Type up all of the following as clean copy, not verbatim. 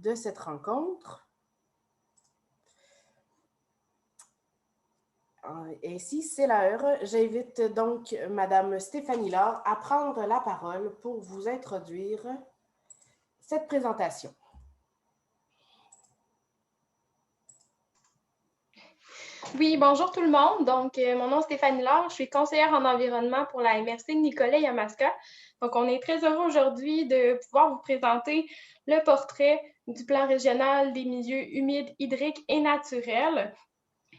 de cette rencontre. Ainsi, c'est l'heure. J'invite donc Madame Stéphanie Laure à prendre la parole pour vous introduire cette présentation. Oui, bonjour tout le monde. Donc, mon nom est Stéphanie Laure, je suis conseillère en environnement pour la MRC Nicolet-Yamaska. Donc, on est très heureux aujourd'hui de pouvoir vous présenter le portrait du plan régional des milieux humides, hydriques et naturels.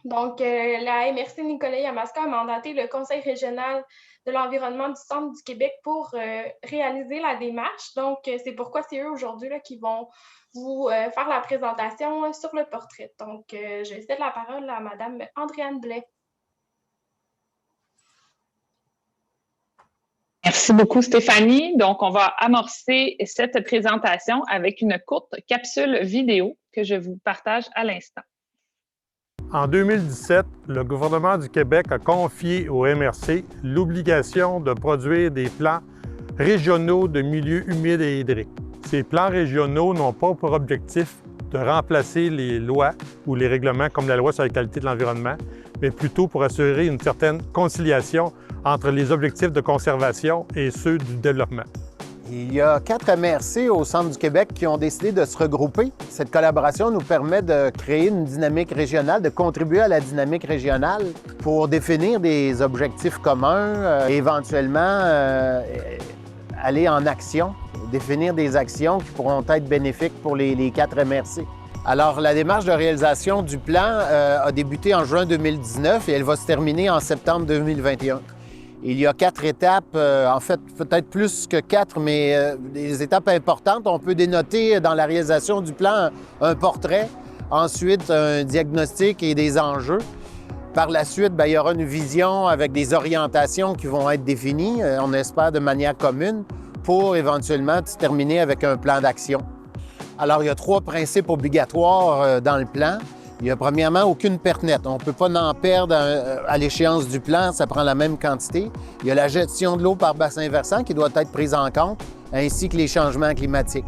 Donc, la MRC Nicolet-Yamaska a mandaté le Conseil régional de l'environnement du Centre du Québec pour réaliser la démarche. Donc, c'est pourquoi c'est eux aujourd'hui qui vont vous faire la présentation sur le portrait. Donc, je vais céder la parole à Mme Andréane Blais. Merci beaucoup, Stéphanie. Donc, on va amorcer cette présentation avec une courte capsule vidéo que je vous partage à l'instant. En 2017, le gouvernement du Québec a confié au MRC l'obligation de produire des plans régionaux de milieux humides et hydriques. Ces plans régionaux n'ont pas pour objectif de remplacer les lois ou les règlements comme la loi sur la qualité de l'environnement, mais plutôt pour assurer une certaine conciliation entre les objectifs de conservation et ceux du développement. Il y a 4 MRC au centre du Québec qui ont décidé de se regrouper. Cette collaboration nous permet de créer une dynamique régionale, de contribuer à la dynamique régionale pour définir des objectifs communs, éventuellement aller en action, définir des actions qui pourront être bénéfiques pour les 4 MRC. Alors, la démarche de réalisation du plan a débuté en juin 2019 et elle va se terminer en septembre 2021. Il y a 4 étapes, en fait, peut-être plus que 4, mais des étapes importantes. On peut dénoter dans la réalisation du plan un portrait, ensuite un diagnostic et des enjeux. Par la suite, il y aura une vision avec des orientations qui vont être définies, on espère de manière commune, pour éventuellement se terminer avec un plan d'action. Alors, il y a 3 principes obligatoires dans le plan. Il y a premièrement aucune perte nette. On ne peut pas en perdre à l'échéance du plan, ça prend la même quantité. Il y a la gestion de l'eau par bassin versant qui doit être prise en compte, ainsi que les changements climatiques.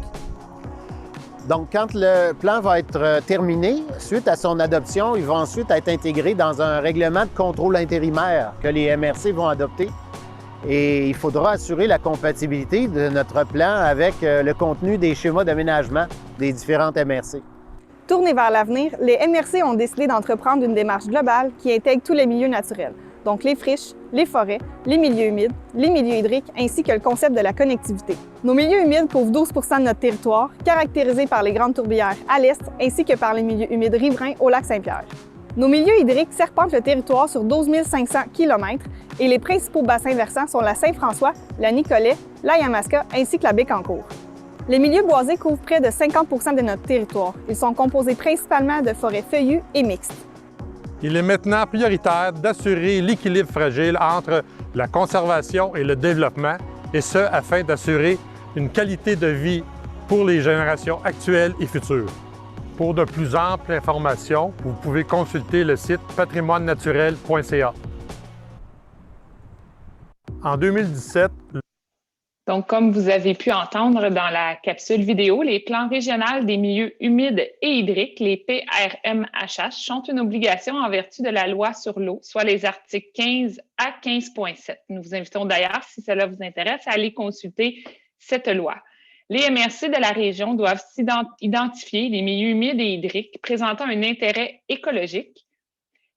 Donc, quand le plan va être terminé, suite à son adoption, il va ensuite être intégré dans un règlement de contrôle intérimaire que les MRC vont adopter. Et il faudra assurer la compatibilité de notre plan avec le contenu des schémas d'aménagement des différentes MRC. Tournés vers l'avenir, les MRC ont décidé d'entreprendre une démarche globale qui intègre tous les milieux naturels, donc les friches, les forêts, les milieux humides, les milieux hydriques, ainsi que le concept de la connectivité. Nos milieux humides couvrent 12 % de notre territoire, caractérisés par les grandes tourbières à l'est, ainsi que par les milieux humides riverains au lac Saint-Pierre. Nos milieux hydriques serpentent le territoire sur 12 500 km et les principaux bassins versants sont la Saint-François, la Nicolet, la Yamaska, ainsi que la Bécancour. Les milieux boisés couvrent près de 50 % de notre territoire. Ils sont composés principalement de forêts feuillues et mixtes. Il est maintenant prioritaire d'assurer l'équilibre fragile entre la conservation et le développement, et ce, afin d'assurer une qualité de vie pour les générations actuelles et futures. Pour de plus amples informations, vous pouvez consulter le site patrimoinenaturel.ca. En 2017, Donc, comme vous avez pu entendre dans la capsule vidéo, les plans régionaux des milieux humides et hydriques, les PRMHH, sont une obligation en vertu de la loi sur l'eau, soit les articles 15 à 15.7. Nous vous invitons d'ailleurs, si cela vous intéresse, à aller consulter cette loi. Les MRC de la région doivent identifier les milieux humides et hydriques présentant un intérêt écologique,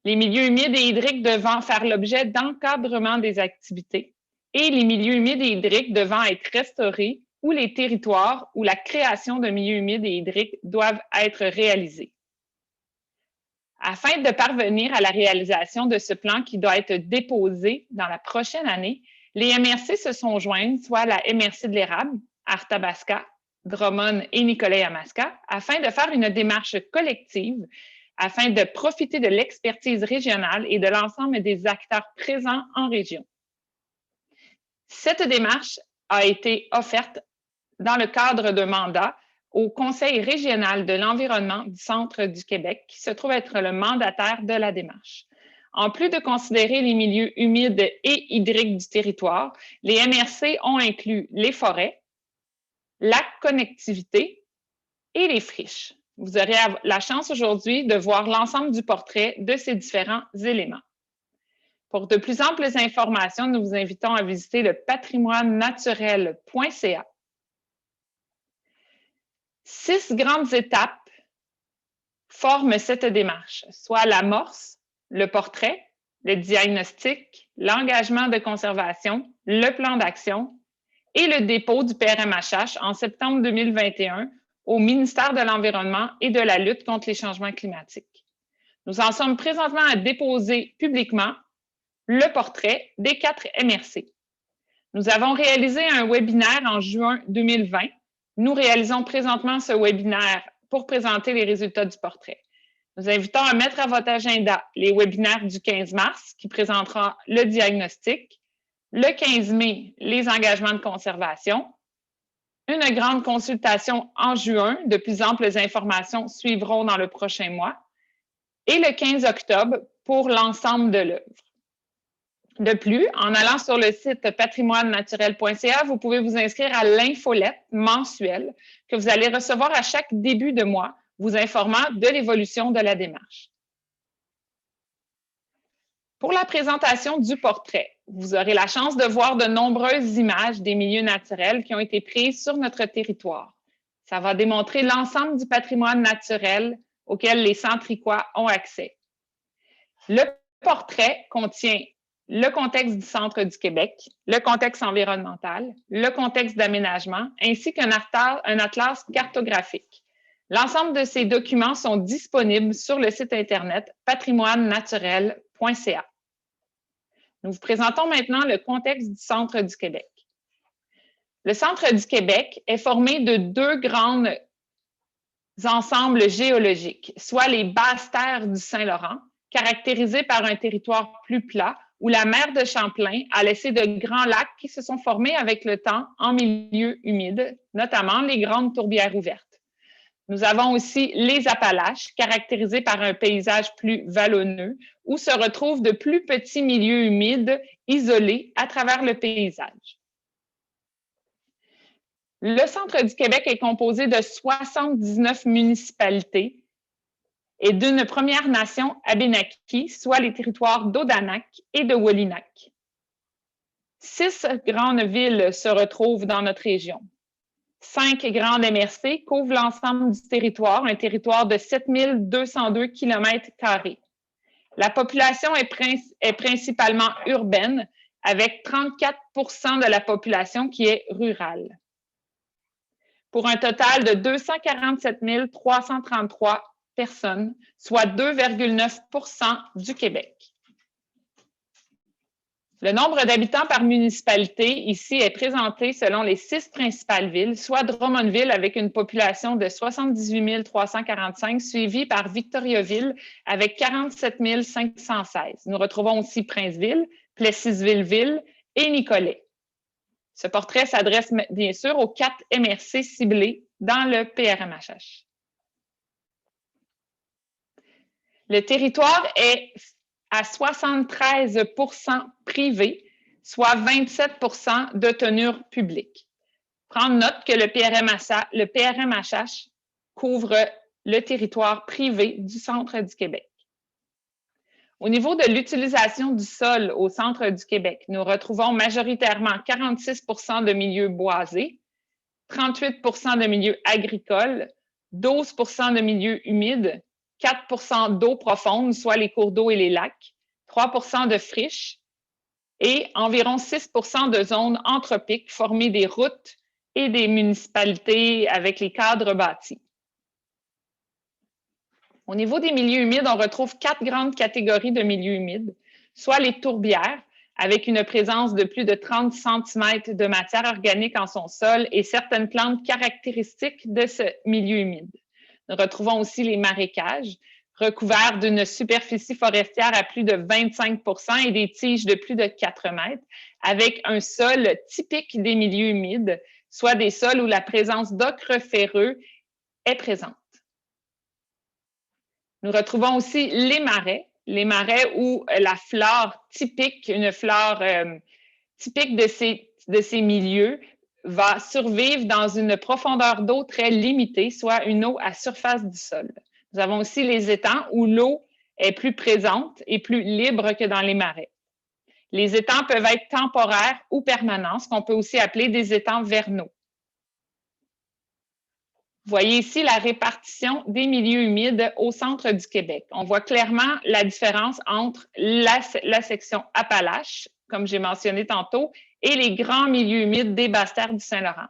les milieux humides et hydriques devant faire l'objet d'encadrement des activités, et les milieux humides et hydriques devant être restaurés ou les territoires où la création de milieux humides et hydriques doivent être réalisés. Afin de parvenir à la réalisation de ce plan qui doit être déposé dans la prochaine année, les MRC se sont joints, soit la MRC de l'érable, Arthabasca, Drummond et Nicolet-Yamaska, afin de faire une démarche collective, afin de profiter de l'expertise régionale et de l'ensemble des acteurs présents en région. Cette démarche a été offerte dans le cadre d'un mandat au Conseil régional de l'environnement du Centre du Québec, qui se trouve être le mandataire de la démarche. En plus de considérer les milieux humides et hydriques du territoire, les MRC ont inclus les forêts, la connectivité, et les friches. Vous aurez la chance aujourd'hui de voir l'ensemble du portrait de ces différents éléments. Pour de plus amples informations, nous vous invitons à visiter le patrimoine-naturel.ca. 6 grandes étapes forment cette démarche, soit l'amorce, le portrait, le diagnostic, l'engagement de conservation, le plan d'action et le dépôt du PRMHH en septembre 2021 au ministère de l'Environnement et de la lutte contre les changements climatiques. Nous en sommes présentement à déposer publiquement le portrait des 4 MRC. Nous avons réalisé un webinaire en juin 2020. Nous réalisons présentement ce webinaire pour présenter les résultats du portrait. Nous invitons à mettre à votre agenda les webinaires du 15 mars qui présentera le diagnostic, le 15 mai, les engagements de conservation, une grande consultation en juin, de plus amples informations suivront dans le prochain mois, et le 15 octobre pour l'ensemble de l'œuvre. De plus, en allant sur le site patrimoine-naturel.ca, vous pouvez vous inscrire à l'infolette mensuelle que vous allez recevoir à chaque début de mois, vous informant de l'évolution de la démarche. Pour la présentation du portrait, vous aurez la chance de voir de nombreuses images des milieux naturels qui ont été prises sur notre territoire. Ça va démontrer l'ensemble du patrimoine naturel auquel les Centricois ont accès. Le portrait contient le contexte du centre du Québec, le contexte environnemental, le contexte d'aménagement, ainsi qu'un atlas cartographique. L'ensemble de ces documents sont disponibles sur le site Internet patrimoine-naturel.ca. Nous vous présentons maintenant le contexte du centre du Québec. Le centre du Québec est formé de 2 grands ensembles géologiques, soit les basses terres du Saint-Laurent, caractérisées par un territoire plus plat, où la mer de Champlain a laissé de grands lacs qui se sont formés avec le temps en milieu humide, notamment les grandes tourbières ouvertes. Nous avons aussi les Appalaches, caractérisés par un paysage plus vallonneux, où se retrouvent de plus petits milieux humides isolés à travers le paysage. Le centre du Québec est composé de 79 municipalités et d'une Première Nation Abénaquis, soit les territoires d'Odanak et de Wolinack. 6 grandes villes se retrouvent dans notre région. 5 grandes MRC couvrent l'ensemble du territoire, un territoire de 7202 km². La population est principalement urbaine, avec 34 % de la population qui est rurale, pour un total de 247 333 personnes, soit 2,9 % du Québec. Le nombre d'habitants par municipalité ici est présenté selon les 6 principales villes, soit Drummondville avec une population de 78 345, suivie par Victoriaville avec 47 516. Nous retrouvons aussi Princeville, Plessisville-Ville et Nicolet. Ce portrait s'adresse bien sûr aux 4 MRC ciblés dans le PRMHH. Le territoire est à 73 % privé, soit 27 % de tenure publique. Prendre note que le PRMHH couvre le territoire privé du centre du Québec. Au niveau de l'utilisation du sol au centre du Québec, nous retrouvons majoritairement 46 % de milieux boisés, 38 % de milieux agricoles, 12 % de milieux humides, 4 % d'eau profonde, soit les cours d'eau et les lacs, 3 % de friches et environ 6 % de zones anthropiques formées des routes et des municipalités avec les cadres bâtis. Au niveau des milieux humides, on retrouve 4 grandes catégories de milieux humides, soit les tourbières, avec une présence de plus de 30 cm de matière organique en son sol et certaines plantes caractéristiques de ce milieu humide. Nous retrouvons aussi les marécages, recouverts d'une superficie forestière à plus de 25 % et des tiges de plus de 4 mètres, avec un sol typique des milieux humides, soit des sols où la présence d'ocre ferreux est présente. Nous retrouvons aussi les marais où la flore typique, une flore typique de ces milieux, va survivre dans une profondeur d'eau très limitée, soit une eau à surface du sol. Nous avons aussi les étangs où l'eau est plus présente et plus libre que dans les marais. Les étangs peuvent être temporaires ou permanents, ce qu'on peut aussi appeler des étangs vernaux. Vous voyez ici la répartition des milieux humides au centre du Québec. On voit clairement la différence entre la section Appalaches, comme j'ai mentionné tantôt, et les grands milieux humides des basses-terres du Saint-Laurent.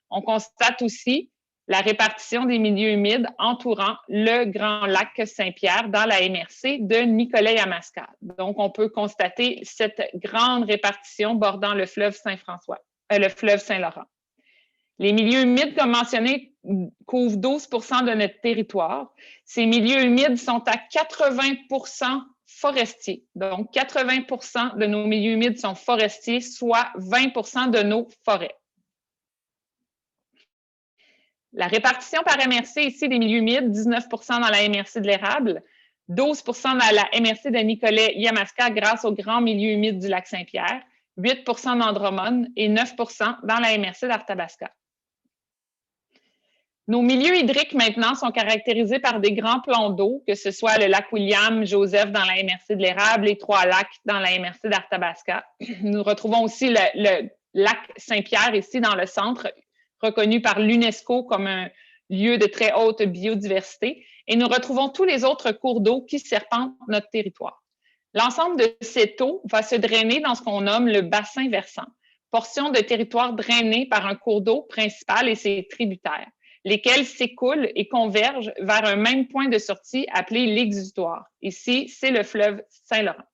On constate aussi la répartition des milieux humides entourant le Grand Lac Saint-Pierre dans la MRC de Nicolet-Yamaska. Donc, on peut constater cette grande répartition bordant le fleuve Saint-Laurent. Les milieux humides, comme mentionné, couvrent 12 de notre territoire. Ces milieux humides sont à 80 forestiers. Donc, 80 de nos milieux humides sont forestiers, soit 20 de nos forêts. La répartition par MRC ici des milieux humides, 19 dans la MRC de l'Érable, 12 dans la MRC de Nicolet-Yamaska grâce aux grands milieux humides du lac Saint-Pierre, 8 d'Andromone et 9 dans la MRC d'Arthabasca. Nos milieux hydriques maintenant sont caractérisés par des grands plans d'eau, que ce soit le lac William-Joseph dans la MRC de l'Érable, les Trois Lacs dans la MRC d'Arthabasca. Nous retrouvons aussi le lac Saint-Pierre ici dans le centre, reconnu par l'UNESCO comme un lieu de très haute biodiversité. Et nous retrouvons tous les autres cours d'eau qui serpentent notre territoire. L'ensemble de cette eau va se drainer dans ce qu'on nomme le bassin versant, portion de territoire drainée par un cours d'eau principal et ses tributaires, lesquels s'écoulent et convergent vers un même point de sortie appelé l'exutoire. Ici, c'est le fleuve Saint-Laurent.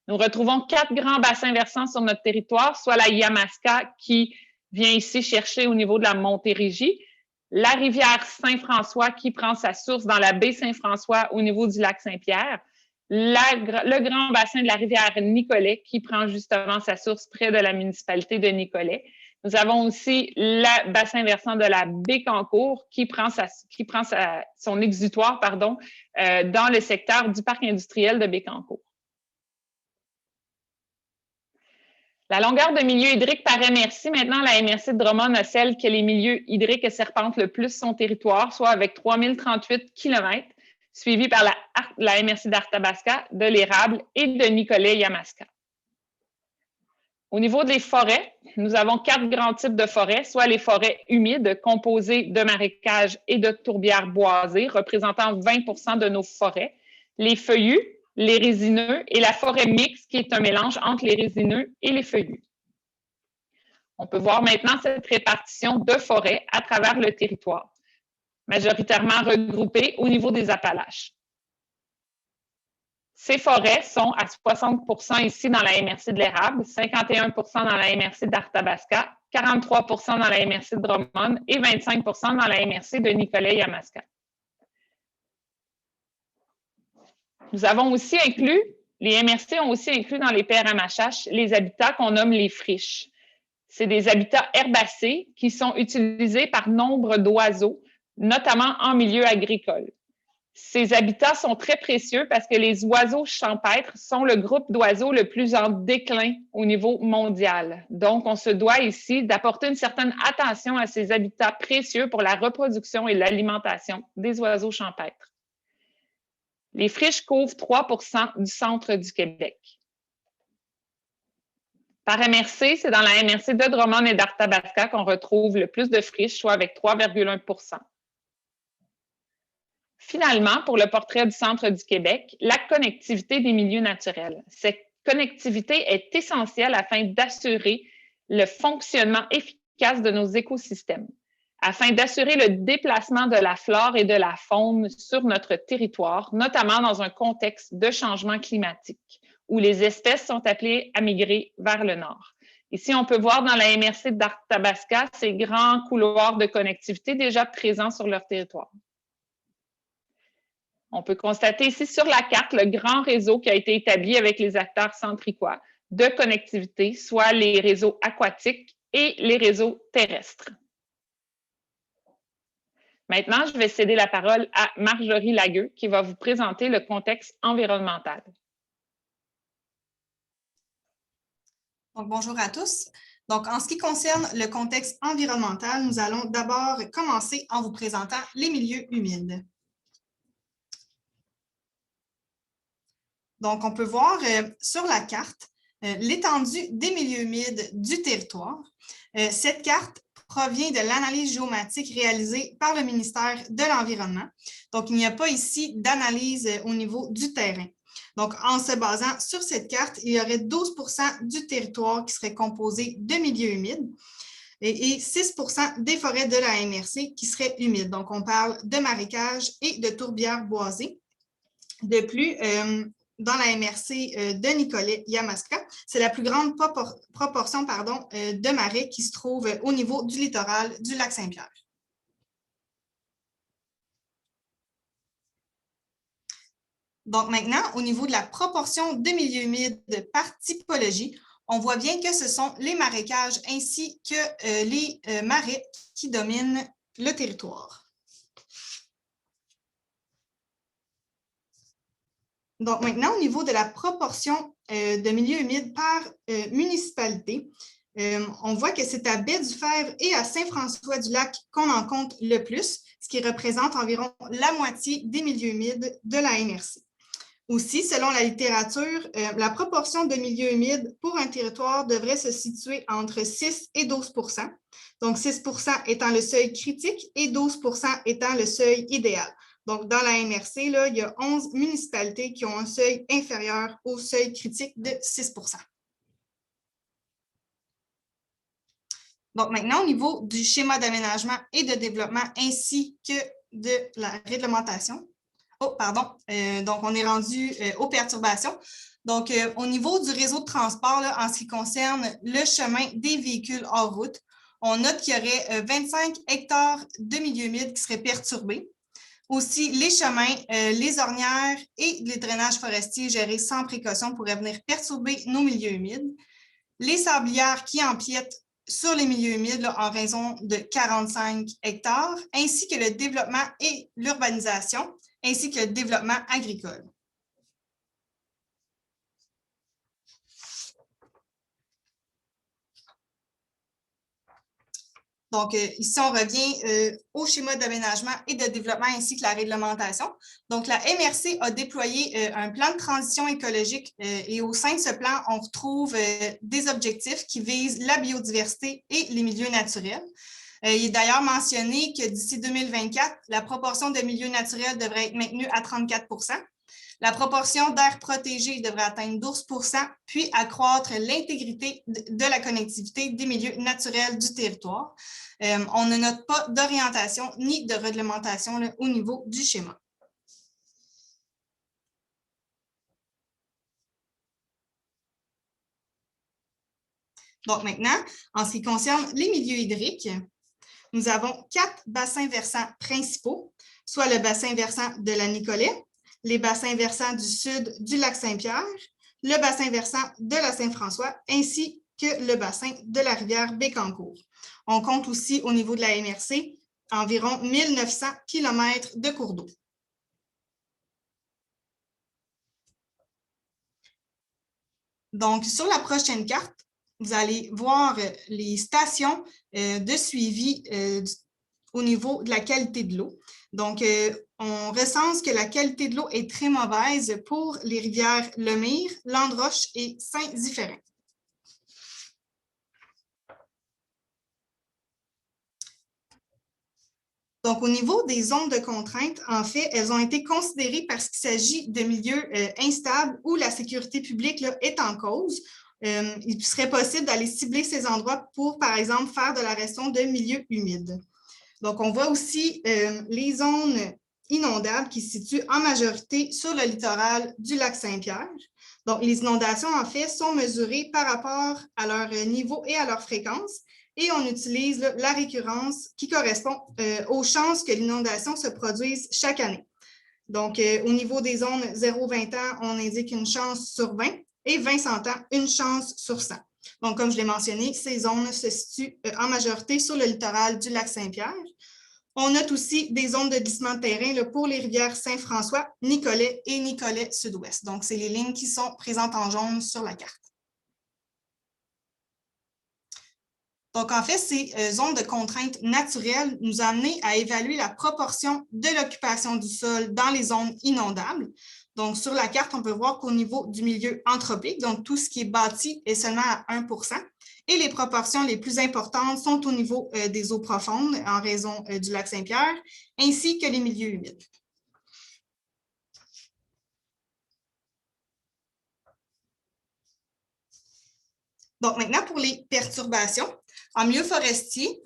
Nous retrouvons 4 grands bassins versants sur notre territoire, soit la Yamaska qui vient ici chercher au niveau de la Montérégie, la rivière Saint-François qui prend sa source dans la baie Saint-François au niveau du lac Saint-Pierre, le grand bassin de la rivière Nicolet qui prend justement sa source près de la municipalité de Nicolet. Nous avons aussi le bassin versant de la Bécancour qui prend son exutoire dans le secteur du parc industriel de Bécancour. La longueur de milieu hydrique par MRC, maintenant la MRC de Drummond a celle que les milieux hydriques serpentent le plus son territoire, soit avec 3038 km, suivi par la MRC d'Arthabasca, de l'Érable et de Nicolet-Yamaska. Au niveau des forêts, nous avons 4 grands types de forêts, soit les forêts humides composées de marécages et de tourbières boisées, représentant 20 de nos forêts, les feuillus, les résineux et la forêt mixte qui est un mélange entre les résineux et les feuillus. On peut voir maintenant cette répartition de forêts à travers le territoire, majoritairement regroupées au niveau des Appalaches. Ces forêts sont à 60 ici dans la MRC de l'Érable, 51 dans la MRC d'Arthabasca, 43 dans la MRC de Drummond et 25 dans la MRC de Nicolet-Yamaska. Nous avons aussi inclus, les MRC ont aussi inclus dans les PRMHH les habitats qu'on nomme les friches. C'est des habitats herbacés qui sont utilisés par nombre d'oiseaux, notamment en milieu agricole. Ces habitats sont très précieux parce que les oiseaux champêtres sont le groupe d'oiseaux le plus en déclin au niveau mondial. Donc, on se doit ici d'apporter une certaine attention à ces habitats précieux pour la reproduction et l'alimentation des oiseaux champêtres. Les friches couvrent 3 du centre du Québec. Par MRC, c'est dans la MRC de Drummond et d'Arthabasca qu'on retrouve le plus de friches, soit avec 3,1 %. Finalement, pour le portrait du centre du Québec, la connectivité des milieux naturels. Cette connectivité est essentielle afin d'assurer le fonctionnement efficace de nos écosystèmes, afin d'assurer le déplacement de la flore et de la faune sur notre territoire, notamment dans un contexte de changement climatique, où les espèces sont appelées à migrer vers le nord. Ici, on peut voir dans la MRC d'Arthabasca ces grands couloirs de connectivité déjà présents sur leur territoire. On peut constater ici sur la carte le grand réseau qui a été établi avec les acteurs centricois de connectivité, soit les réseaux aquatiques et les réseaux terrestres. Maintenant, je vais céder la parole à Marjorie Lagueux qui va vous présenter le contexte environnemental. Donc, bonjour à tous. Donc, en ce qui concerne le contexte environnemental, nous allons d'abord commencer en vous présentant les milieux humides. Donc, on peut voir sur la carte l'étendue des milieux humides du territoire. Cette carte provient de l'analyse géomatique réalisée par le ministère de l'Environnement. Donc, il n'y a pas ici d'analyse au niveau du terrain. Donc, en se basant sur cette carte, il y aurait 12% du territoire qui serait composé de milieux humides et 6% des forêts de la MRC qui seraient humides. Donc, on parle de marécages et de tourbières boisées. De plus, dans la MRC de Nicolet-Yamaska, c'est la plus grande proportion de marais qui se trouve au niveau du littoral du lac Saint-Pierre. Donc maintenant, au niveau de la proportion de milieux humides par typologie, on voit bien que ce sont les marécages ainsi que les marais qui dominent le territoire. Donc maintenant, au niveau de la proportion de milieux humides par municipalité, on voit que c'est à Baie-du-Fer et à Saint-François-du-Lac qu'on en compte le plus, ce qui représente environ la moitié des milieux humides de la MRC. Aussi, selon la littérature, la proportion de milieux humides pour un territoire devrait se situer entre 6 et 12%. Donc, 6% étant le seuil critique et 12% étant le seuil idéal. Donc, dans la MRC, là, il y a 11 municipalités qui ont un seuil inférieur au seuil critique de 6%. Donc, maintenant, au niveau du schéma d'aménagement et de développement ainsi que de la réglementation, donc, on est rendu aux perturbations. Donc, au niveau du réseau de transport, là, en ce qui concerne le chemin des véhicules hors route, on note qu'il y aurait 25 hectares de milieux humides qui seraient perturbés. Aussi, les chemins, les ornières et les drainages forestiers gérés sans précaution pourraient venir perturber nos milieux humides. Les sablières qui empiètent sur les milieux humides là, en raison de 45 hectares, ainsi que le développement et l'urbanisation, ainsi que le développement agricole. Donc, ici, on revient au schéma d'aménagement et de développement ainsi que la réglementation. Donc, la MRC a déployé un plan de transition écologique et au sein de ce plan, on retrouve des objectifs qui visent la biodiversité et les milieux naturels. Il est d'ailleurs mentionné que d'ici 2024, la proportion de milieux naturels devrait être maintenue à 34%. La proportion d'aires protégées devrait atteindre 12%, puis accroître l'intégrité de la connectivité des milieux naturels du territoire. On ne note pas d'orientation ni de réglementation là, au niveau du schéma. Donc maintenant, en ce qui concerne les milieux hydriques, nous avons 4 bassins versants principaux, soit le bassin versant de la Nicolet, les bassins versants du sud du lac Saint-Pierre, le bassin versant de la Saint-François, ainsi que le bassin de la rivière Bécancour. On compte aussi au niveau de la MRC environ 1900 km de cours d'eau. Donc, sur la prochaine carte, vous allez voir les stations de suivi au niveau de la qualité de l'eau. Donc, on recense que la qualité de l'eau est très mauvaise pour les rivières Lemire, Landroche et Saint-Zéphirin. Donc, au niveau des zones de contrainte, en fait, elles ont été considérées parce qu'il s'agit de milieux instables où la sécurité publique là, est en cause. Il serait possible d'aller cibler ces endroits pour, par exemple, faire de la gestion de milieux humides. Donc, on voit aussi les zones inondables qui se situent en majorité sur le littoral du lac Saint-Pierre. Donc, les inondations, en fait, sont mesurées par rapport à leur niveau et à leur fréquence. Et on utilise là, la récurrence qui correspond aux chances que l'inondation se produise chaque année. Donc, au niveau des zones 0-20 ans, on indique une chance sur 20 et 20-100 ans, une chance sur 100. Donc, comme je l'ai mentionné, ces zones se situent en majorité sur le littoral du lac Saint-Pierre. On note aussi des zones de glissement de terrain là, pour les rivières Saint-François, Nicolet et Nicolet Sud-Ouest. Donc, c'est les lignes qui sont présentes en jaune sur la carte. Donc, en fait, ces zones de contrainte naturelles nous ont amené à évaluer la proportion de l'occupation du sol dans les zones inondables. Donc, sur la carte, on peut voir qu'au niveau du milieu anthropique, donc tout ce qui est bâti est seulement à 1 % et les proportions les plus importantes sont au niveau des eaux profondes en raison du lac Saint-Pierre, ainsi que les milieux humides. Donc, maintenant, pour les perturbations, en milieu forestier,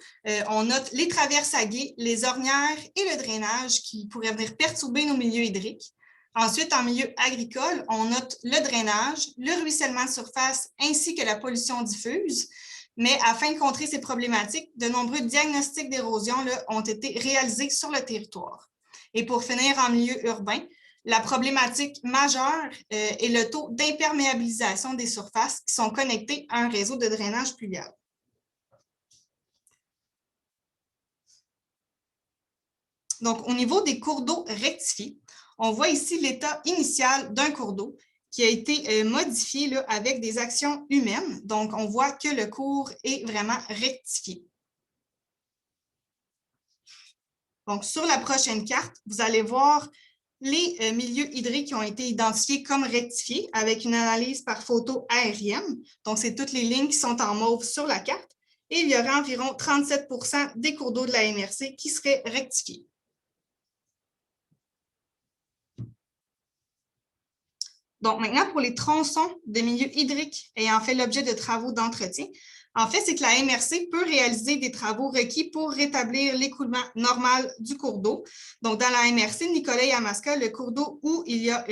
on note les traverses à gué, les ornières et le drainage qui pourraient venir perturber nos milieux hydriques. Ensuite, en milieu agricole, on note le drainage, le ruissellement de surface ainsi que la pollution diffuse. Mais afin de contrer ces problématiques, de nombreux diagnostics d'érosion ont été réalisés sur le territoire. Et pour finir, en milieu urbain, la problématique majeure est le taux d'imperméabilisation des surfaces qui sont connectées à un réseau de drainage pluvial. Donc, au niveau des cours d'eau rectifiés, on voit ici l'état initial d'un cours d'eau qui a été modifié là, avec des actions humaines. Donc, on voit que le cours est vraiment rectifié. Donc, sur la prochaine carte, vous allez voir les milieux hydriques qui ont été identifiés comme rectifiés avec une analyse par photo aérienne. Donc, c'est toutes les lignes qui sont en mauve sur la carte. Et il y aura environ 37 % des cours d'eau de la MRC qui seraient rectifiés. Donc, maintenant, pour les tronçons de milieux hydriques ayant fait l'objet de travaux d'entretien, en fait, c'est que la MRC peut réaliser des travaux requis pour rétablir l'écoulement normal du cours d'eau. Donc, dans la MRC de Nicolet-Yamaska, le cours d'eau où il y a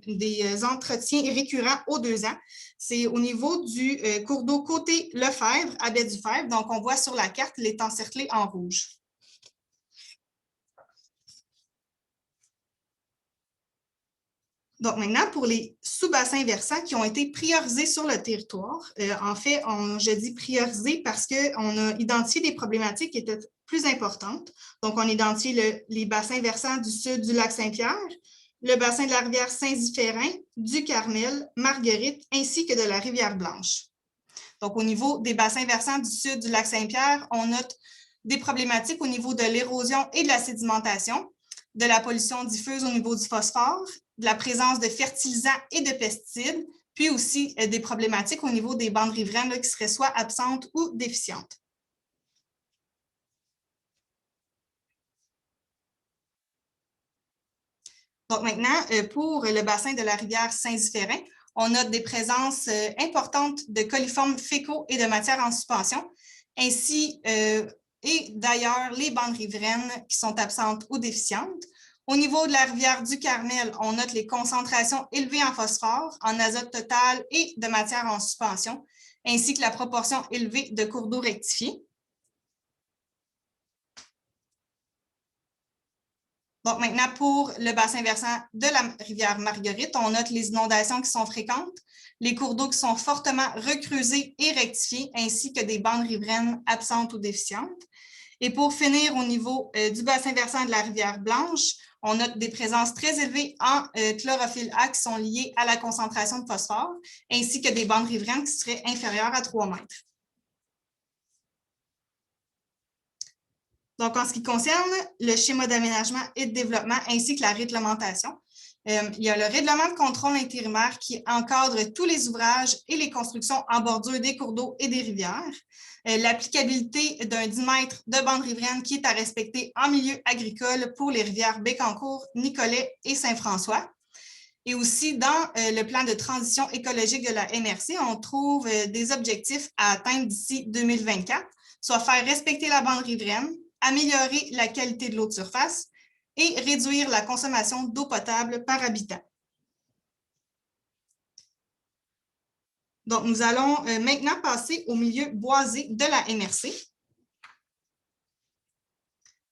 des entretiens récurrents aux 2 ans, c'est au niveau du cours d'eau côté Lefebvre, à Baie-du-Febvre. Donc, on voit sur la carte, il est encerclé en rouge. Donc maintenant, pour les sous-bassins versants qui ont été priorisés sur le territoire, en fait, je dis priorisés parce qu'on a identifié des problématiques qui étaient plus importantes. Donc, on a identifié les bassins versants du sud du lac Saint-Pierre, le bassin de la rivière Saint-Ziphérin, du Carmel, Marguerite, ainsi que de la rivière Blanche. Donc, au niveau des bassins versants du sud du lac Saint-Pierre, on note des problématiques au niveau de l'érosion et de la sédimentation, de la pollution diffuse au niveau du phosphore, de la présence de fertilisants et de pesticides, puis aussi des problématiques au niveau des bandes riveraines là, qui seraient soit absentes ou déficientes. Donc maintenant, pour le bassin de la rivière Saint-Ziphérin, on note des présences importantes de coliformes fécaux et de matières en suspension, ainsi et d'ailleurs les bandes riveraines qui sont absentes ou déficientes. Au niveau de la rivière du Carmel, on note les concentrations élevées en phosphore, en azote total et de matière en suspension, ainsi que la proportion élevée de cours d'eau rectifiés. Donc maintenant, pour le bassin versant de la rivière Marguerite, on note les inondations qui sont fréquentes, les cours d'eau qui sont fortement recreusés et rectifiés, ainsi que des bandes riveraines absentes ou déficientes. Et pour finir, au niveau du bassin versant de la rivière Blanche, on note des présences très élevées en chlorophylle A qui sont liées à la concentration de phosphore, ainsi que des bandes riveraines qui seraient inférieures à 3 mètres. Donc, en ce qui concerne le schéma d'aménagement et de développement ainsi que la réglementation, il y a le règlement de contrôle intérimaire qui encadre tous les ouvrages et les constructions en bordure des cours d'eau et des rivières. L'applicabilité d'un 10 mètres de bande riveraine qui est à respecter en milieu agricole pour les rivières Bécancour, Nicolet et Saint-François. Et aussi, dans le plan de transition écologique de la MRC, on trouve des objectifs à atteindre d'ici 2024, soit faire respecter la bande riveraine, améliorer la qualité de l'eau de surface et réduire la consommation d'eau potable par habitant. Donc, nous allons maintenant passer au milieu boisé de la MRC.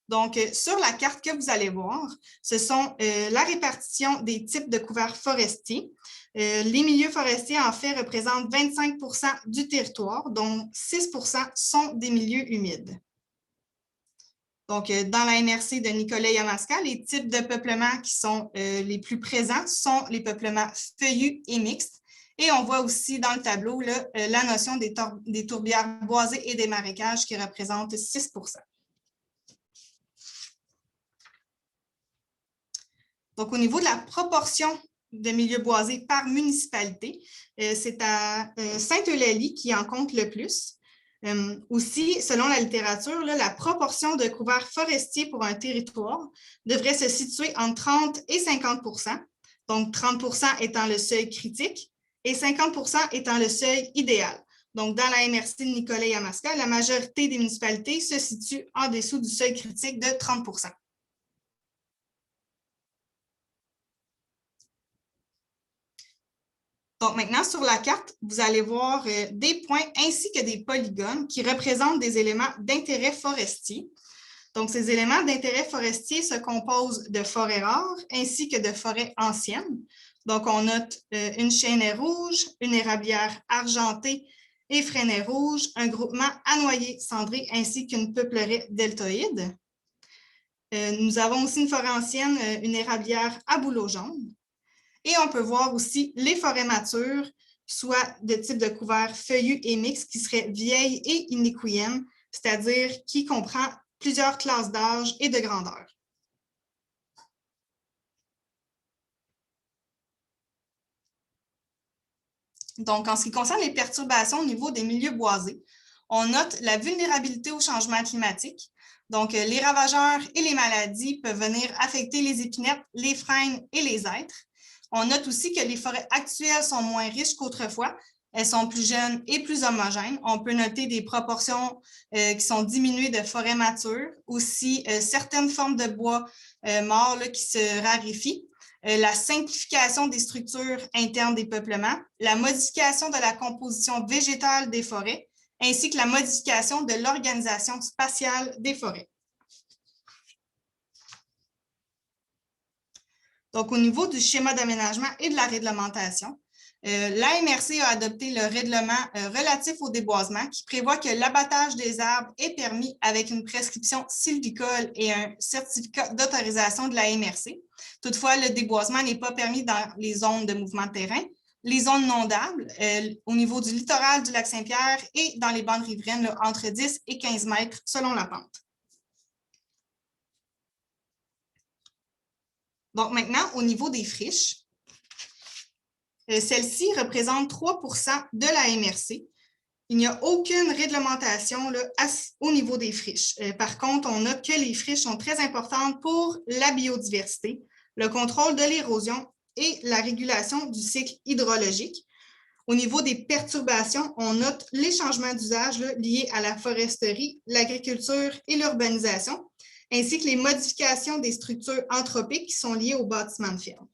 Donc, sur la carte que vous allez voir, ce sont la répartition des types de couverts forestiers. Les milieux forestiers, en fait, représentent 25 % du territoire, dont 6 % sont des milieux humides. Donc, dans la MRC de Nicolet-Yamaska, les types de peuplements qui sont les plus présents sont les peuplements feuillus et mixtes. Et on voit aussi dans le tableau là, la notion des tourbières boisées et des marécages qui représentent 6 %. Donc, au niveau de la proportion de milieux boisés par municipalité, c'est à Sainte-Eulalie qui en compte le plus. Aussi, selon la littérature, là, la proportion de couverts forestiers pour un territoire devrait se situer entre 30 et 50 %, donc 30 % étant le seuil critique et 50 % étant le seuil idéal. Donc, dans la MRC de Nicolet-Yamaska, la majorité des municipalités se situent en dessous du seuil critique de 30 %. Donc, maintenant, sur la carte, vous allez voir des points ainsi que des polygones qui représentent des éléments d'intérêt forestier. Donc, ces éléments d'intérêt forestier se composent de forêts rares ainsi que de forêts anciennes. Donc, on note une chênaie rouge, une érablière argentée et frênée rouge, un groupement à noyer cendré ainsi qu'une peupleraie deltoïde. Nous avons aussi une forêt ancienne, une érablière à bouleau jaune. Et on peut voir aussi les forêts matures, soit de type de couvert feuillu et mixte, qui seraient vieilles et iniquiennes, c'est-à-dire qui comprend plusieurs classes d'âge et de grandeur. Donc, en ce qui concerne les perturbations au niveau des milieux boisés, on note la vulnérabilité au changement climatique. Donc, les ravageurs et les maladies peuvent venir affecter les épinettes, les frênes et les hêtres. On note aussi que les forêts actuelles sont moins riches qu'autrefois. Elles sont plus jeunes et plus homogènes. On peut noter des proportions qui sont diminuées de forêts matures. Aussi, certaines formes de bois morts là, qui se raréfient. La simplification des structures internes des peuplements, la modification de la composition végétale des forêts, ainsi que la modification de l'organisation spatiale des forêts. Donc, au niveau du schéma d'aménagement et de la réglementation, la MRC a adopté le règlement relatif au déboisement qui prévoit que l'abattage des arbres est permis avec une prescription sylvicole et un certificat d'autorisation de la MRC. Toutefois, le déboisement n'est pas permis dans les zones de mouvement de terrain, les zones inondables, au niveau du littoral du lac Saint-Pierre et dans les bandes riveraines là, entre 10 et 15 mètres selon la pente. Donc maintenant, au niveau des friches, celles-ci représentent 3 % de la MRC. Il n'y a aucune réglementation là, au niveau des friches. Par contre, on note que les friches sont très importantes pour la biodiversité, le contrôle de l'érosion et la régulation du cycle hydrologique. Au niveau des perturbations, on note les changements d'usage liés à la foresterie, l'agriculture et l'urbanisation, ainsi que les modifications des structures anthropiques qui sont liées aux bâtiments de ferme.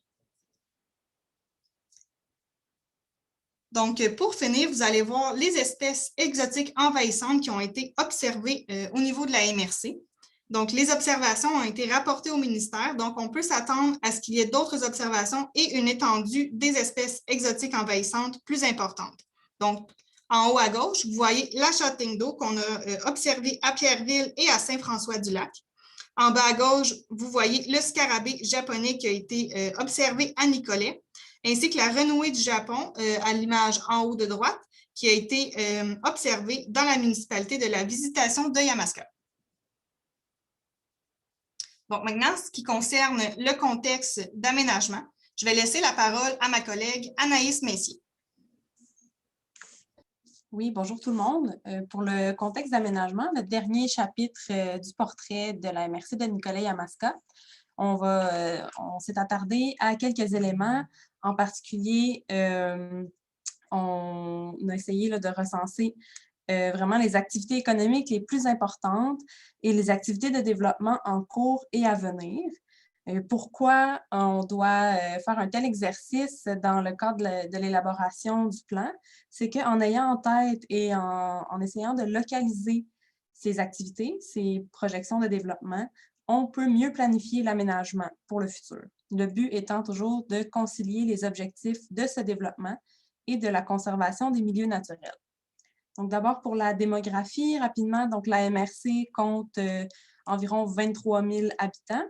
Donc, pour finir, vous allez voir les espèces exotiques envahissantes qui ont été observées au niveau de la MRC. Donc, les observations ont été rapportées au ministère. Donc, on peut s'attendre à ce qu'il y ait d'autres observations et une étendue des espèces exotiques envahissantes plus importante. Donc, en haut à gauche, vous voyez la châtaigne d'eau qu'on a observée à Pierreville et à Saint-François-du-Lac. En bas à gauche, vous voyez le scarabée japonais qui a été observé à Nicolet, ainsi que la renouée du Japon, à l'image en haut de droite, qui a été observée dans la municipalité de la Visitation de Yamaska. Donc maintenant, ce qui concerne le contexte d'aménagement, je vais laisser la parole à ma collègue Anaïs Messier. Oui, bonjour tout le monde. Pour le contexte d'aménagement, le dernier chapitre du portrait de la MRC de Nicolet-Yamaska, on s'est attardé à quelques éléments. En particulier, on a essayé de recenser vraiment les activités économiques les plus importantes et les activités de développement en cours et à venir. Pourquoi on doit faire un tel exercice dans le cadre de l'élaboration du plan? C'est qu'en ayant en tête et en essayant de localiser ces activités, ces projections de développement, on peut mieux planifier l'aménagement pour le futur. Le but étant toujours de concilier les objectifs de ce développement et de la conservation des milieux naturels. Donc d'abord pour la démographie, rapidement, donc la MRC compte environ 23 000 habitants.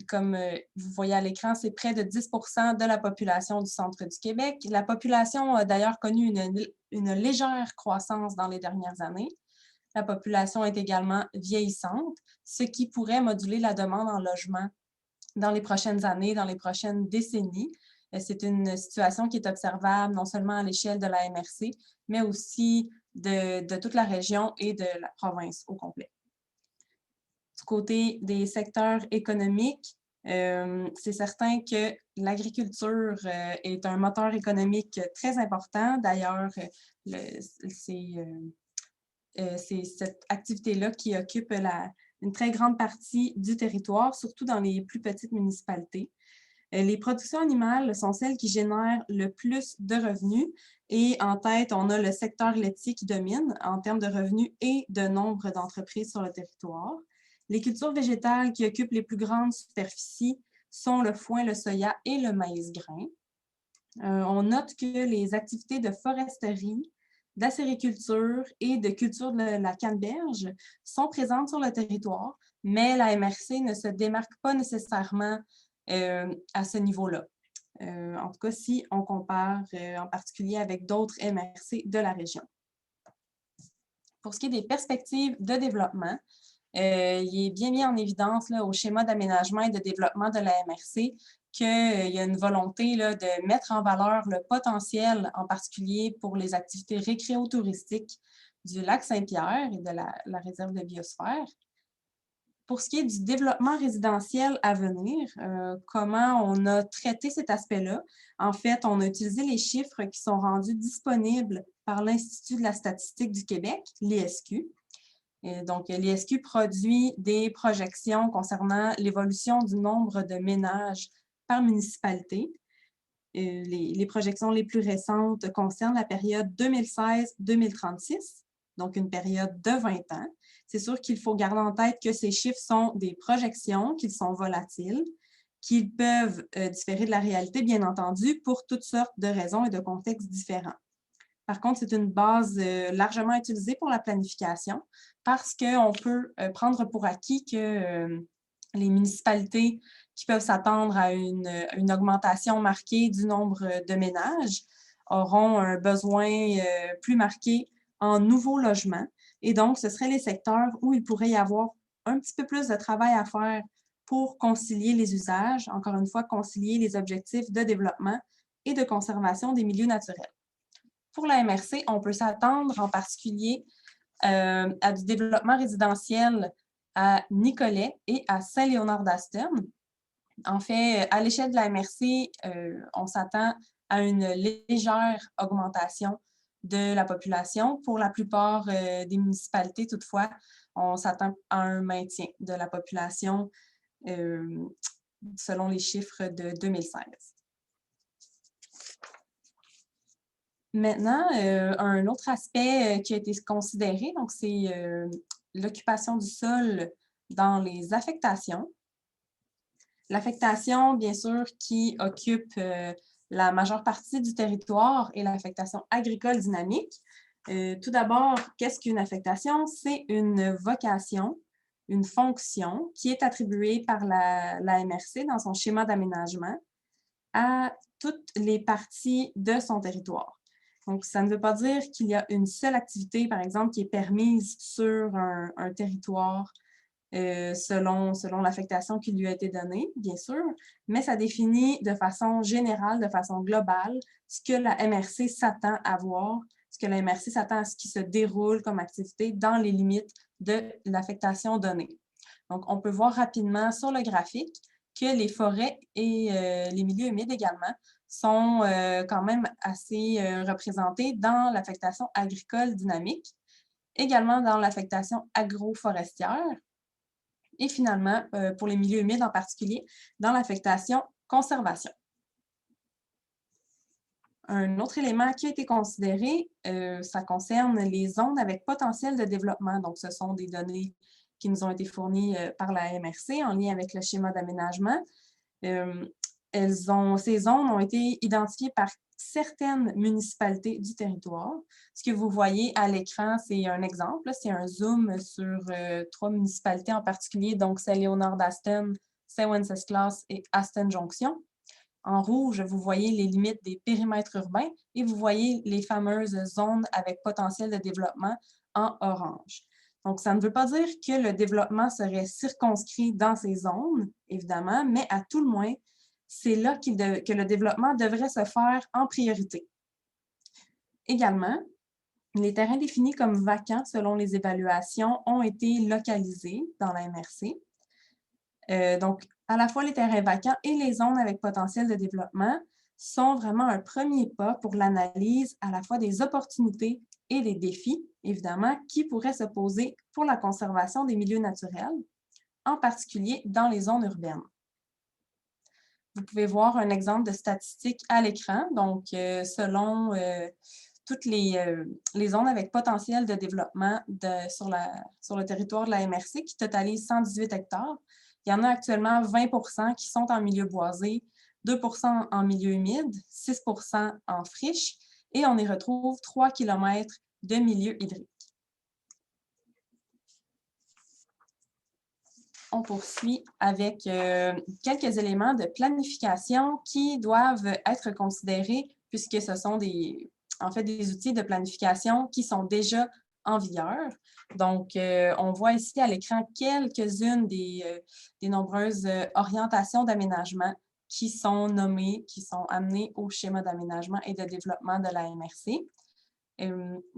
Comme vous voyez à l'écran, c'est près de 10 de la population du centre du Québec. La population a d'ailleurs connu une légère croissance dans les dernières années. La population est également vieillissante, ce qui pourrait moduler la demande en logement dans les prochaines années, dans les prochaines décennies. C'est une situation qui est observable non seulement à l'échelle de la MRC, mais aussi de toute la région et de la province au complet. Du côté des secteurs économiques, c'est certain que l'agriculture est un moteur économique très important. D'ailleurs, c'est cette activité-là qui occupe une très grande partie du territoire, surtout dans les plus petites municipalités. Les productions animales sont celles qui génèrent le plus de revenus et en tête, on a le secteur laitier qui domine en termes de revenus et de nombre d'entreprises sur le territoire. Les cultures végétales qui occupent les plus grandes superficies sont le foin, le soya et le maïs grain. On note que les activités de foresterie, d'acériculture et de culture de la canneberge sont présentes sur le territoire, mais la MRC ne se démarque pas nécessairement à ce niveau-là. En tout cas, si on compare en particulier avec d'autres MRC de la région. Pour ce qui est des perspectives de développement, il est bien mis en évidence là, au schéma d'aménagement et de développement de la MRC qu'il y a une volonté là, de mettre en valeur le potentiel, en particulier pour les activités récréotouristiques du lac Saint-Pierre et de la réserve de biosphère. Pour ce qui est du développement résidentiel à venir, comment on a traité cet aspect-là? En fait, on a utilisé les chiffres qui sont rendus disponibles par l'Institut de la statistique du Québec, l'ISQ. Donc, l'ISQ produit des projections concernant l'évolution du nombre de ménages par municipalité. Les projections les plus récentes concernent la période 2016-2036, donc une période de 20 ans. C'est sûr qu'il faut garder en tête que ces chiffres sont des projections, qu'ils sont volatiles, qu'ils peuvent différer de la réalité, bien entendu, pour toutes sortes de raisons et de contextes différents. Par contre, c'est une base largement utilisée pour la planification parce qu'on peut prendre pour acquis que les municipalités qui peuvent s'attendre à une augmentation marquée du nombre de ménages auront un besoin plus marqué en nouveaux logements. Et donc, ce seraient les secteurs où il pourrait y avoir un petit peu plus de travail à faire pour concilier les usages, encore une fois, concilier les objectifs de développement et de conservation des milieux naturels. Pour la MRC, on peut s'attendre en particulier à du développement résidentiel à Nicolet et à Saint-Léonard-d'Asterne. En fait, à l'échelle de la MRC, on s'attend à une légère augmentation de la population. Pour la plupart des municipalités, toutefois, on s'attend à un maintien de la population selon les chiffres de 2016. Maintenant, un autre aspect qui a été considéré, donc c'est l'occupation du sol dans les affectations. L'affectation, bien sûr, qui occupe la majeure partie du territoire et l'affectation agricole dynamique. Tout d'abord, qu'est-ce qu'une affectation? C'est une vocation, une fonction qui est attribuée par la MRC dans son schéma d'aménagement à toutes les parties de son territoire. Donc, ça ne veut pas dire qu'il y a une seule activité, par exemple, qui est permise sur un territoire selon l'affectation qui lui a été donnée, bien sûr, mais ça définit de façon générale, de façon globale, ce que la MRC s'attend à voir, ce que la MRC s'attend à ce qui se déroule comme activité dans les limites de l'affectation donnée. Donc, on peut voir rapidement sur le graphique que les forêts et les milieux humides également sont quand même assez représentés dans l'affectation agricole dynamique, également dans l'affectation agroforestière et finalement, pour les milieux humides en particulier, dans l'affectation conservation. Un autre élément qui a été considéré, ça concerne les zones avec potentiel de développement. Donc, ce sont des données qui nous ont été fournies par la MRC en lien avec le schéma d'aménagement. ces zones ont été identifiées par certaines municipalités du territoire. Ce que vous voyez à l'écran, c'est un exemple. C'est un zoom sur 3 municipalités en particulier, donc Saint-Léonard d'Aston, Saint-Wenceslas et Aston Jonction. En rouge, vous voyez les limites des périmètres urbains et vous voyez les fameuses zones avec potentiel de développement en orange. Donc, ça ne veut pas dire que le développement serait circonscrit dans ces zones, évidemment, mais à tout le moins, c'est là que le développement devrait se faire en priorité. Également, les terrains définis comme vacants selon les évaluations ont été localisés dans la MRC. Donc, à la fois les terrains vacants et les zones avec potentiel de développement sont vraiment un premier pas pour l'analyse à la fois des opportunités et des défis, évidemment, qui pourraient se poser pour la conservation des milieux naturels, en particulier dans les zones urbaines. Vous pouvez voir un exemple de statistique à l'écran. Donc, selon toutes les zones avec potentiel de développement sur le territoire de la MRC, qui totalise 118 hectares, il y en a actuellement 20 qui sont en milieu boisé, 2 en milieu humide, 6 en friche, et on y retrouve 3 km de milieu hydrique. On poursuit avec quelques éléments de planification qui doivent être considérés puisque ce sont des outils de planification qui sont déjà en vigueur. Donc, on voit ici à l'écran quelques-unes des nombreuses orientations d'aménagement qui sont nommées, qui sont amenées au schéma d'aménagement et de développement de la MRC.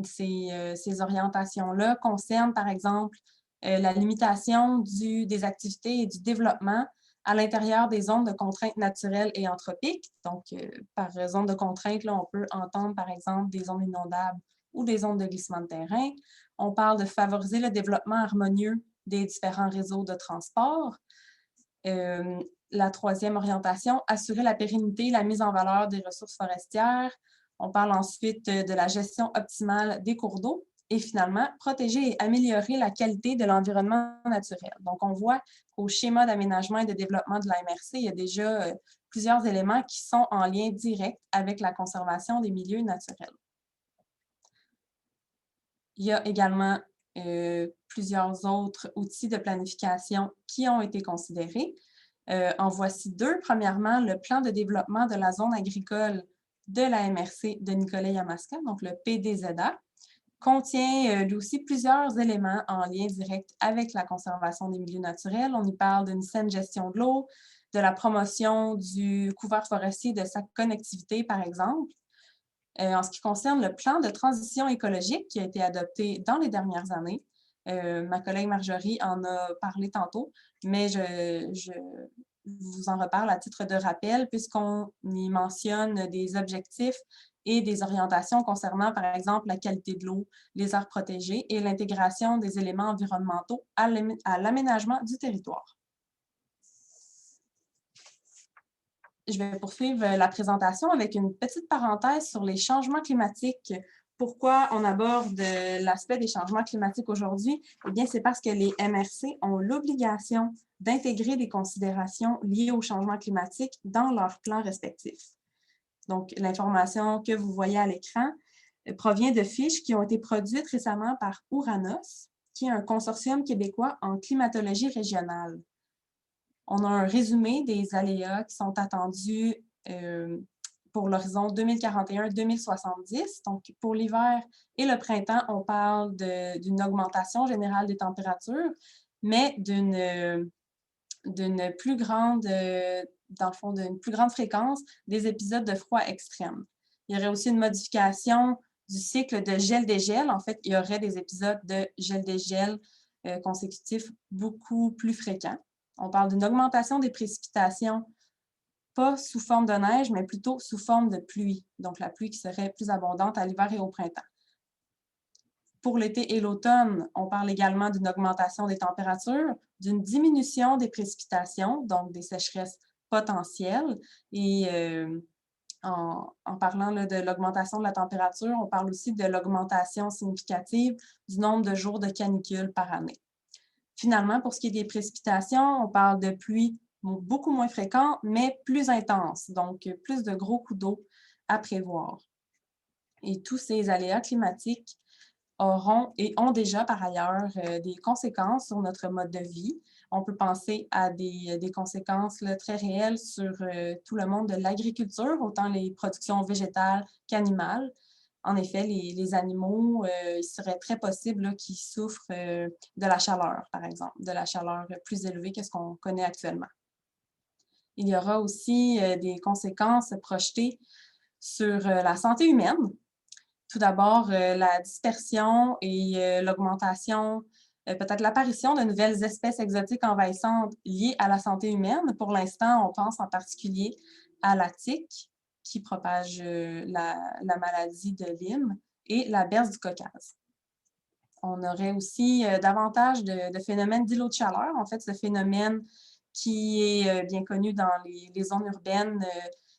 Ces orientations-là concernent, par exemple, la limitation des activités et du développement à l'intérieur des zones de contraintes naturelles et anthropiques. Donc, par zone de contraintes, là, on peut entendre, par exemple, des zones inondables ou des zones de glissement de terrain. On parle de favoriser le développement harmonieux des différents réseaux de transport. La troisième orientation, assurer la pérennité et la mise en valeur des ressources forestières. On parle ensuite de la gestion optimale des cours d'eau. Et finalement, protéger et améliorer la qualité de l'environnement naturel. Donc, on voit qu'au schéma d'aménagement et de développement de la MRC, il y a déjà plusieurs éléments qui sont en lien direct avec la conservation des milieux naturels. Il y a également plusieurs autres outils de planification qui ont été considérés. En voici deux. Premièrement, le plan de développement de la zone agricole de la MRC de Nicolet-Yamaska, donc le PDZA, contient lui aussi plusieurs éléments en lien direct avec la conservation des milieux naturels. On y parle d'une saine gestion de l'eau, de la promotion du couvert forestier, de sa connectivité, par exemple. En ce qui concerne le plan de transition écologique qui a été adopté dans les dernières années, ma collègue Marjorie en a parlé tantôt, mais je vous en reparle à titre de rappel puisqu'on y mentionne des objectifs et des orientations concernant, par exemple, la qualité de l'eau, les aires protégées et l'intégration des éléments environnementaux à l'aménagement du territoire. Je vais poursuivre la présentation avec une petite parenthèse sur les changements climatiques. Pourquoi on aborde l'aspect des changements climatiques aujourd'hui? Eh bien, c'est parce que les MRC ont l'obligation d'intégrer des considérations liées au changement climatique dans leurs plans respectifs. Donc, l'information que vous voyez à l'écran provient de fiches qui ont été produites récemment par Ouranos, qui est un consortium québécois en climatologie régionale. On a un résumé des aléas qui sont attendus pour l'horizon 2041-2070. Donc, pour l'hiver et le printemps, on parle d'une augmentation générale des températures, mais d'une plus grande fréquence des épisodes de froid extrême. Il y aurait aussi une modification du cycle de gel-dégel. En fait, il y aurait des épisodes de gel-dégel consécutifs beaucoup plus fréquents. On parle d'une augmentation des précipitations, pas sous forme de neige, mais plutôt sous forme de pluie. Donc, la pluie qui serait plus abondante à l'hiver et au printemps. Pour l'été et l'automne, on parle également d'une augmentation des températures, d'une diminution des précipitations, donc des sécheresses potentielles. Et en parlant là, de l'augmentation de la température, on parle aussi de l'augmentation significative du nombre de jours de canicule par année. Finalement, pour ce qui est des précipitations, on parle de pluies beaucoup moins fréquents, mais plus intenses, donc plus de gros coups d'eau à prévoir. Et tous ces aléas climatiques auront et ont déjà par ailleurs des conséquences sur notre mode de vie. On peut penser à des conséquences là, très réelles sur tout le monde de l'agriculture, autant les productions végétales qu'animales. En effet, les animaux, il serait très possible qu'ils souffrent de la chaleur, par exemple, de la chaleur plus élevée que ce qu'on connaît actuellement. Il y aura aussi des conséquences projetées sur la santé humaine. Tout d'abord, la dispersion et l'augmentation, peut-être l'apparition de nouvelles espèces exotiques envahissantes liées à la santé humaine. Pour l'instant, on pense en particulier à la tique, qui propage la maladie de Lyme, et la berce du Caucase. On aurait aussi davantage de phénomènes d'îlots de chaleur. En fait, ce phénomène qui est bien connu dans les zones urbaines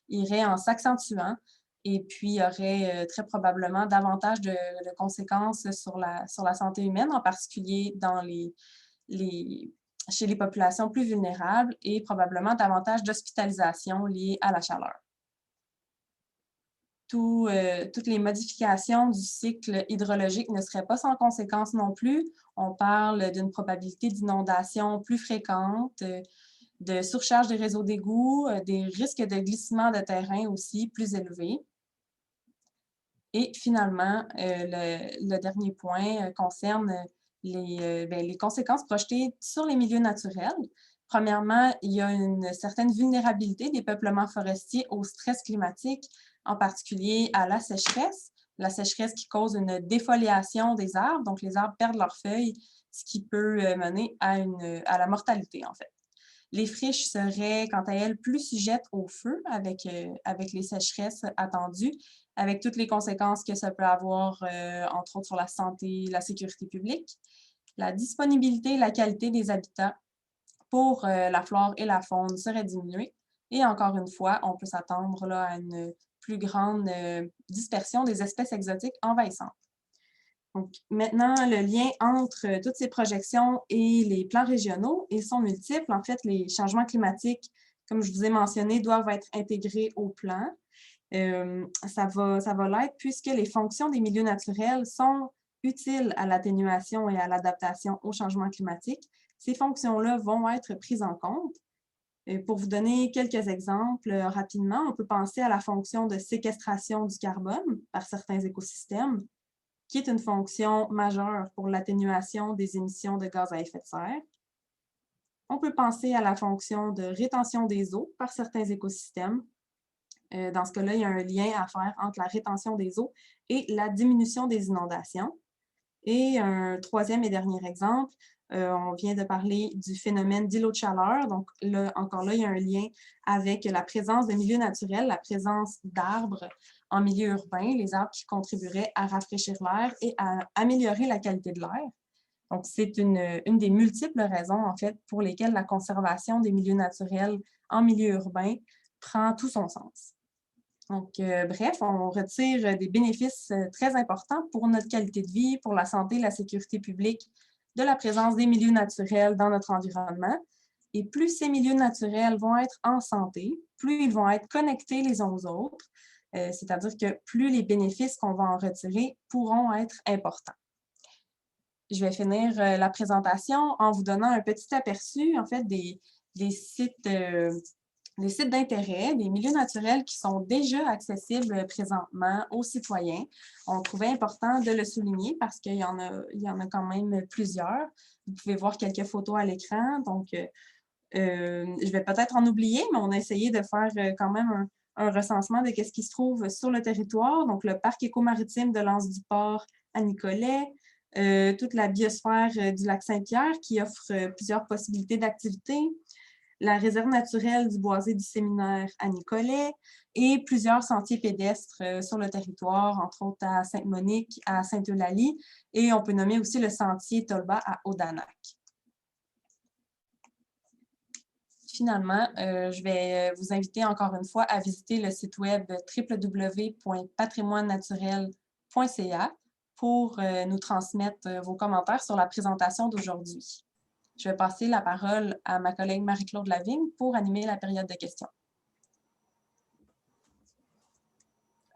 irait en s'accentuant. Et puis, il y aurait très probablement davantage de conséquences sur la santé humaine, en particulier chez les populations plus vulnérables et probablement davantage d'hospitalisations liées à la chaleur. Toutes les modifications du cycle hydrologique ne seraient pas sans conséquences non plus. On parle d'une probabilité d'inondation plus fréquente, de surcharge des réseaux d'égouts, des risques de glissement de terrain aussi plus élevés. Et finalement, le dernier point concerne les conséquences projetées sur les milieux naturels. Premièrement, il y a une certaine vulnérabilité des peuplements forestiers au stress climatique, en particulier à la sécheresse qui cause une défoliation des arbres, donc les arbres perdent leurs feuilles, ce qui peut mener à la mortalité, en fait. Les friches seraient, quant à elles, plus sujettes au feu avec les sécheresses attendues, avec toutes les conséquences que ça peut avoir, entre autres sur la santé, la sécurité publique, la disponibilité et la qualité des habitats pour la flore et la faune serait diminuée. Et encore une fois, on peut s'attendre là, à une plus grande dispersion des espèces exotiques envahissantes. Donc, maintenant, le lien entre toutes ces projections et les plans régionaux, ils sont multiples. En fait, les changements climatiques, comme je vous ai mentionné, doivent être intégrés au plan. Ça va l'être puisque les fonctions des milieux naturels sont utiles à l'atténuation et à l'adaptation au changement climatique. Ces fonctions-là vont être prises en compte. Pour vous donner quelques exemples rapidement, on peut penser à la fonction de séquestration du carbone par certains écosystèmes, qui est une fonction majeure pour l'atténuation des émissions de gaz à effet de serre. On peut penser à la fonction de rétention des eaux par certains écosystèmes. Dans ce cas-là, il y a un lien à faire entre la rétention des eaux et la diminution des inondations. Et un troisième et dernier exemple, on vient de parler du phénomène d'îlots de chaleur. Donc, là, encore là, il y a un lien avec la présence de milieux naturels, la présence d'arbres en milieu urbain, les arbres qui contribueraient à rafraîchir l'air et à améliorer la qualité de l'air. Donc, c'est une des multiples raisons, en fait, pour lesquelles la conservation des milieux naturels en milieu urbain prend tout son sens. Donc, bref, on retire des bénéfices très importants pour notre qualité de vie, pour la santé et la sécurité publique de la présence des milieux naturels dans notre environnement. Et plus ces milieux naturels vont être en santé, plus ils vont être connectés les uns aux autres, c'est-à-dire que plus les bénéfices qu'on va en retirer pourront être importants. Je vais finir la présentation en vous donnant un petit aperçu, en fait, des sites d'intérêt, des milieux naturels qui sont déjà accessibles présentement aux citoyens. On trouvait important de le souligner parce qu'il y en a quand même plusieurs. Vous pouvez voir quelques photos à l'écran. Donc, je vais peut-être en oublier, mais on a essayé de faire quand même un recensement de ce qui se trouve sur le territoire. Donc, le parc écomaritime de l'Anse-du-Port à Nicolet, toute la biosphère du lac Saint-Pierre qui offre plusieurs possibilités d'activités, la réserve naturelle du Boisé du Séminaire à Nicolet et plusieurs sentiers pédestres sur le territoire, entre autres à Sainte-Monique, à Sainte-Eulalie, et on peut nommer aussi le sentier Tolba à Odanak. Finalement, je vais vous inviter encore une fois à visiter le site web www.patrimoinenaturel.ca pour nous transmettre vos commentaires sur la présentation d'aujourd'hui. Je vais passer la parole à ma collègue Marie-Claude Lavigne pour animer la période de questions.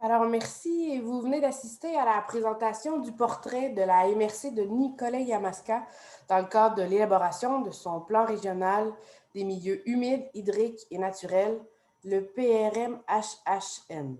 Alors, merci. Vous venez d'assister à la présentation du portrait de la MRC de Nicolet-Yamaska dans le cadre de l'élaboration de son plan régional des milieux humides, hydriques et naturels, le PRMHHN.